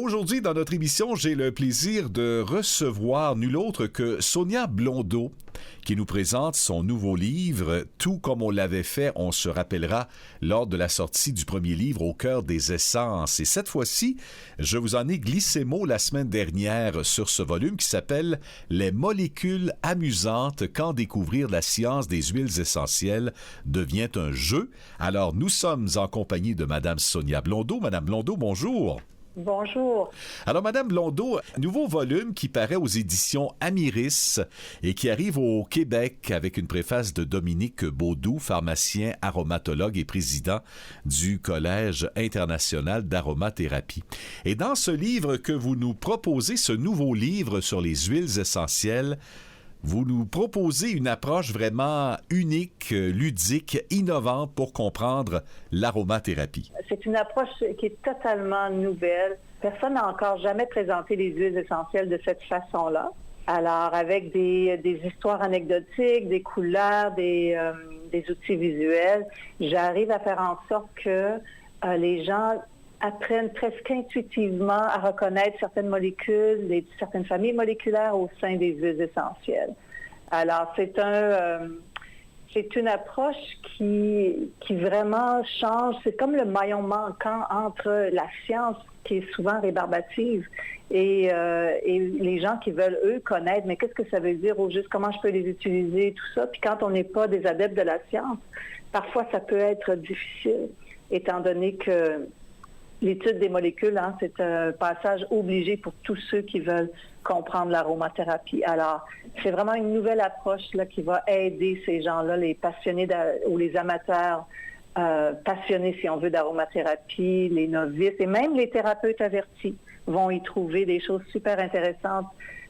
Aujourd'hui, dans notre émission, j'ai le plaisir de recevoir nul autre que Sonia Blondeau, qui nous présente son nouveau livre « Tout comme on l'avait fait, on se rappellera » lors de la sortie du premier livre « Au cœur des essences ». Et cette fois-ci, je vous en ai glissé mot la semaine dernière sur ce volume qui s'appelle « Les molécules amusantes quand découvrir la science des huiles essentielles devient un jeu ». Alors, nous sommes en compagnie de Madame Sonia Blondeau. Madame Blondeau, bonjour. Bonjour. Alors, Madame Blondeau, nouveau volume qui paraît aux éditions Amiris et qui arrive au Québec avec une préface de Dominique Baudou, pharmacien, aromatologue et président du Collège international d'aromathérapie. Et dans ce livre que vous nous proposez, ce nouveau livre sur les huiles essentielles, vous nous proposez une approche vraiment unique, ludique, innovante pour comprendre l'aromathérapie. C'est une approche qui est totalement nouvelle. Personne n'a encore jamais présenté les huiles essentielles de cette façon-là. Alors, avec des histoires anecdotiques, des couleurs, des outils visuels, j'arrive à faire en sorte que les gens apprennent presque intuitivement à reconnaître certaines molécules, certaines familles moléculaires au sein des huiles essentielles. Alors, c'est une approche qui vraiment change. C'est comme le maillon manquant entre la science, qui est souvent rébarbative, et les gens qui veulent, eux, connaître, mais qu'est-ce que ça veut dire au juste, comment je peux les utiliser, tout ça. Puis quand on n'est pas des adeptes de la science, parfois ça peut être difficile, étant donné que l'étude des molécules, c'est un passage obligé pour tous ceux qui veulent comprendre l'aromathérapie. Alors, c'est vraiment une nouvelle approche là, qui va aider ces gens-là, les passionnés ou les amateurs passionnés, si on veut, d'aromathérapie, les novices et même les thérapeutes avertis vont y trouver des choses super intéressantes.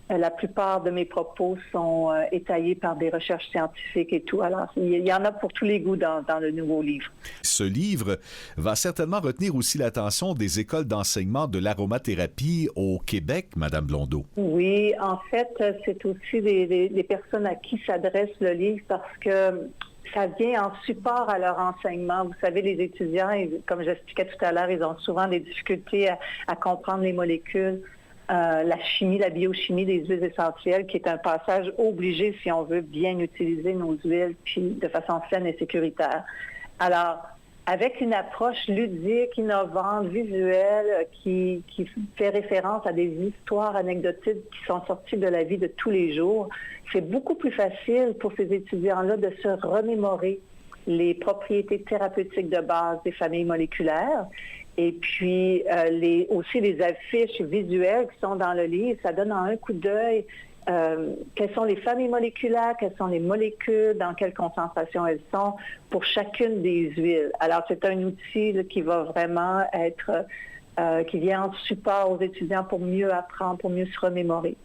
La plupart de mes propos sont étayés par des recherches scientifiques et tout. Alors, il y en a pour tous les goûts dans le nouveau livre. Ce livre va certainement retenir aussi l'attention des écoles d'enseignement de l'aromathérapie au Québec, Madame Blondeau. Oui, en fait, c'est aussi des personnes à qui s'adresse le livre parce que ça vient en support à leur enseignement. Vous savez, les étudiants, comme j'expliquais tout à l'heure, ils ont souvent des difficultés à comprendre les molécules. La chimie, la biochimie des huiles essentielles, qui est un passage obligé si on veut bien utiliser nos huiles, puis de façon saine et sécuritaire. Alors, avec une approche ludique, innovante, visuelle, qui fait référence à des histoires anecdotiques qui sont sorties de la vie de tous les jours, c'est beaucoup plus facile pour ces étudiants-là de se remémorer les propriétés thérapeutiques de base des familles moléculaires. Et puis, aussi les affiches visuelles qui sont dans le livre, ça donne en un coup d'œil quelles sont les familles moléculaires, quelles sont les molécules, dans quelle concentration elles sont pour chacune des huiles. Alors, c'est un outil là, qui va vraiment être, qui vient en support aux étudiants pour mieux apprendre, pour mieux se remémorer.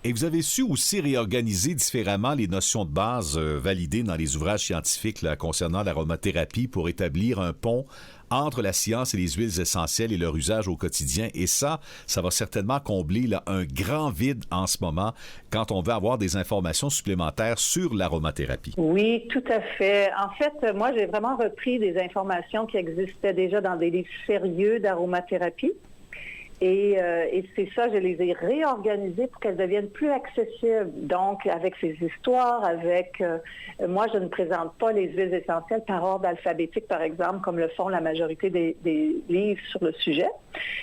Et vous avez su aussi réorganiser différemment les notions de base validées dans les ouvrages scientifiques là, concernant l'aromathérapie pour établir un pont entre la science et les huiles essentielles et leur usage au quotidien. Et ça va certainement combler là, un grand vide en ce moment quand on veut avoir des informations supplémentaires sur l'aromathérapie. Oui, tout à fait. En fait, moi, j'ai vraiment repris des informations qui existaient déjà dans des livres sérieux d'aromathérapie. Et c'est ça, je les ai réorganisées pour qu'elles deviennent plus accessibles. Donc, avec ces histoires, moi, je ne présente pas les huiles essentielles par ordre alphabétique, par exemple, comme le font la majorité des livres sur le sujet.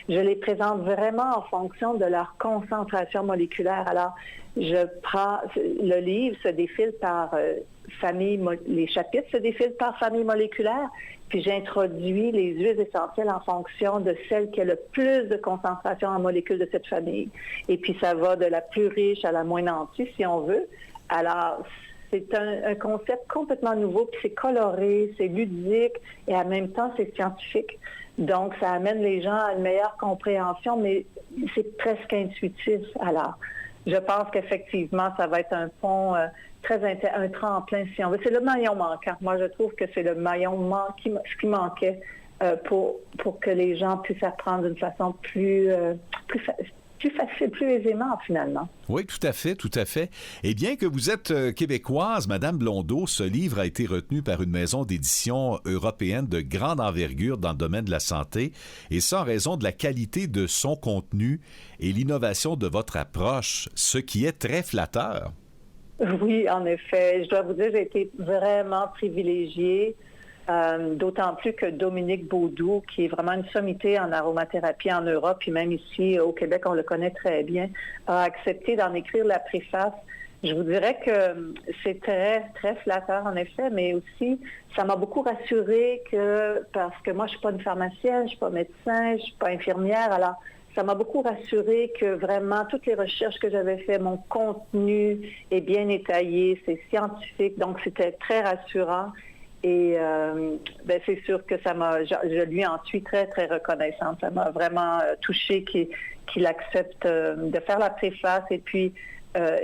Je les présente vraiment en fonction de leur concentration moléculaire. Alors, le livre se défile par les chapitres se défilent par famille moléculaire, puis j'introduis les huiles essentielles en fonction de celle qui a le plus de concentration en molécules de cette famille. Et puis ça va de la plus riche à la moins nantie, si on veut. Alors, c'est un concept complètement nouveau, puis c'est coloré, c'est ludique, et en même temps, c'est scientifique. Donc, ça amène les gens à une meilleure compréhension, mais c'est presque intuitif. Alors, je pense qu'effectivement, ça va être un pont un tremplin, si on veut. C'est le maillon manquant. Moi, je trouve que c'est le maillon ce qui manquait pour que les gens puissent apprendre d'une façon plus plus facile, plus aisément, finalement. Oui, tout à fait, tout à fait. Et bien que vous êtes québécoise, Madame Blondeau, ce livre a été retenu par une maison d'édition européenne de grande envergure dans le domaine de la santé, et ça en raison de la qualité de son contenu et l'innovation de votre approche, ce qui est très flatteur. Oui, en effet. Je dois vous dire, j'ai été vraiment privilégiée. D'autant plus que Dominique Baudou, qui est vraiment une sommité en aromathérapie en Europe, puis même ici au Québec, on le connaît très bien, a accepté d'en écrire la préface. Je vous dirais que c'est très, très flatteur en effet, mais aussi, ça m'a beaucoup rassurée parce que moi, je suis pas une pharmacienne, je suis pas médecin, je suis pas infirmière, alors ça m'a beaucoup rassurée que vraiment toutes les recherches que j'avais faites, mon contenu est bien détaillé, c'est scientifique, donc c'était très rassurant. Et c'est sûr que je lui en suis très, très reconnaissante. Ça m'a vraiment touchée qu'il accepte de faire la préface. Et puis,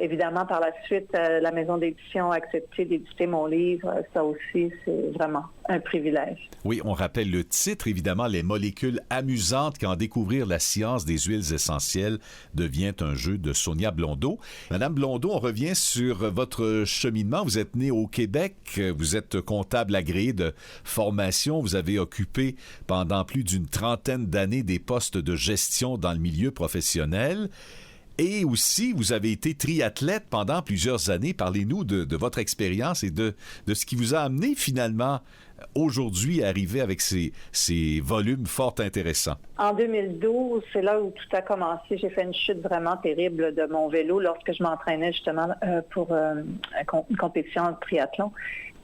évidemment, par la suite, la maison d'édition a accepté d'éditer mon livre. Ça aussi, c'est vraiment un privilège. Oui, on rappelle le titre, évidemment, Les molécules amusantes quand découvrir la science des huiles essentielles devient un jeu de Sonia Blondeau. Madame Blondeau, on revient sur votre cheminement. Vous êtes née au Québec, vous êtes comptable agréé de formation, vous avez occupé pendant plus d'une trentaine d'années des postes de gestion dans le milieu professionnel. Et aussi, vous avez été triathlète pendant plusieurs années. Parlez-nous de votre expérience et de ce qui vous a amené finalement aujourd'hui à arriver avec ces volumes fort intéressants. En 2012, c'est là où tout a commencé. J'ai fait une chute vraiment terrible de mon vélo lorsque je m'entraînais justement pour une compétition de triathlon.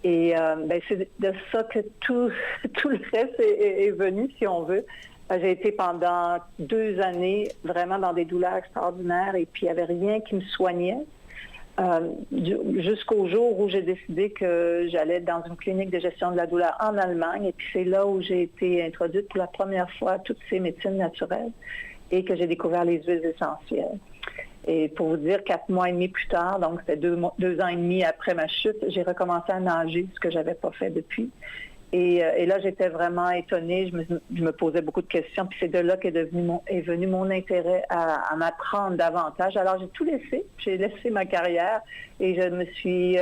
Et c'est de ça que tout le reste est venu, si on veut. J'ai été pendant 2 années vraiment dans des douleurs extraordinaires et puis il n'y avait rien qui me soignait jusqu'au jour où j'ai décidé que j'allais dans une clinique de gestion de la douleur en Allemagne et puis c'est là où j'ai été introduite pour la première fois à toutes ces médecines naturelles et que j'ai découvert les huiles essentielles. Et pour vous dire, 4 mois et demi plus tard, donc c'était 2 ans et demi après ma chute, j'ai recommencé à nager, ce que je n'avais pas fait depuis. Et là, j'étais vraiment étonnée. Je me posais beaucoup de questions. Puis c'est de là qu'est venu mon intérêt à m'apprendre davantage. Alors, j'ai tout laissé. J'ai laissé ma carrière et je me suis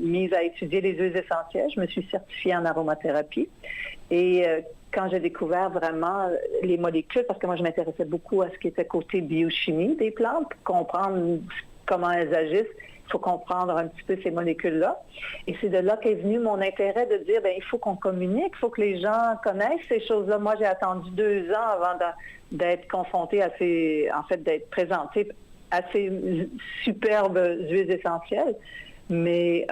mise à étudier les huiles essentielles. Je me suis certifiée en aromathérapie. Et quand j'ai découvert vraiment les molécules, parce que moi, je m'intéressais beaucoup à ce qui était côté biochimie des plantes, pour comprendre comment elles agissent, il faut comprendre un petit peu ces molécules-là. Et c'est de là qu'est venu mon intérêt de dire, il faut qu'on communique, il faut que les gens connaissent ces choses-là. Moi, j'ai attendu 2 ans avant d'être confrontée d'être présentée à ces superbes huiles essentielles. Mais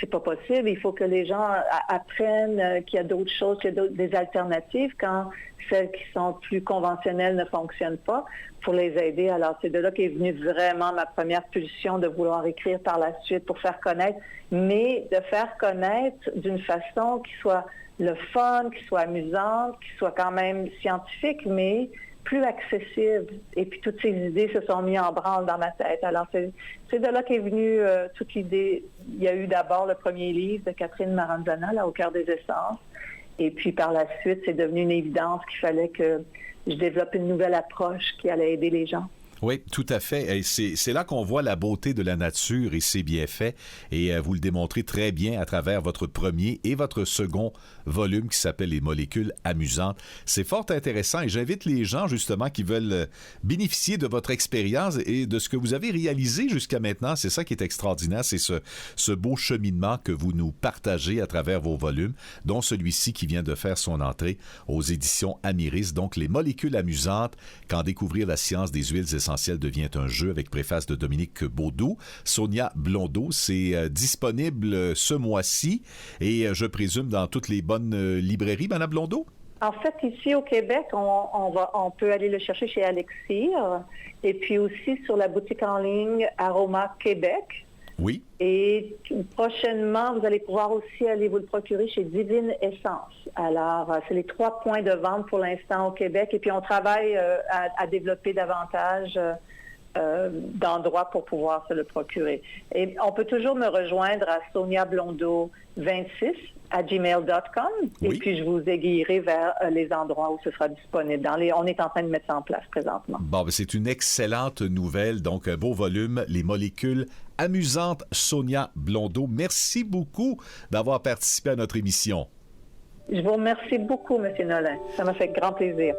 c'est pas possible. Il faut que les gens apprennent qu'il y a d'autres choses, qu'il y a des alternatives quand celles qui sont plus conventionnelles ne fonctionnent pas, pour les aider. Alors, c'est de là qu'est venue vraiment ma première pulsion de vouloir écrire par la suite pour faire connaître, mais de faire connaître d'une façon qui soit le fun, qui soit amusante, qui soit quand même scientifique, mais plus accessible. Et puis, toutes ces idées se sont mises en branle dans ma tête. Alors, c'est de là qu'est venue toute l'idée. Il y a eu d'abord le premier livre de Catherine Maranzana, là, Au cœur des essences. Et puis, par la suite, c'est devenu une évidence qu'il fallait que je développe une nouvelle approche qui allait aider les gens. Oui, tout à fait. Et c'est là qu'on voit la beauté de la nature et ses bienfaits. Et vous le démontrez très bien à travers votre premier et votre second volume qui s'appelle Les molécules amusantes. C'est fort intéressant et j'invite les gens justement qui veulent bénéficier de votre expérience et de ce que vous avez réalisé jusqu'à maintenant. C'est ça qui est extraordinaire. C'est ce beau cheminement que vous nous partagez à travers vos volumes, dont celui-ci qui vient de faire son entrée aux éditions Amiris. Donc, Les molécules amusantes, quand découvrir la science des huiles essentielles devient un jeu, avec préface de Dominique Baudou. Sonia Blondeau, c'est disponible ce mois-ci et je présume dans toutes les bonnes librairies, Mme Blondeau? En fait, ici au Québec, on peut aller le chercher chez Alexir et puis aussi sur la boutique en ligne Aroma Québec. Oui. Et prochainement, vous allez pouvoir aussi aller vous le procurer chez Divine Essence. Alors, c'est les 3 points de vente pour l'instant au Québec. Et puis, on travaille à développer davantage d'endroits pour pouvoir se le procurer. Et on peut toujours me rejoindre à soniablondeau26@gmail.com et puis je vous aiguillerai vers les endroits où ce sera disponible. On est en train de mettre ça en place présentement. Bon, c'est une excellente nouvelle. Donc, un beau volume, Les molécules amusantes. Sonia Blondeau, merci beaucoup d'avoir participé à notre émission. Je vous remercie beaucoup, M. Nolin. Ça m'a fait grand plaisir.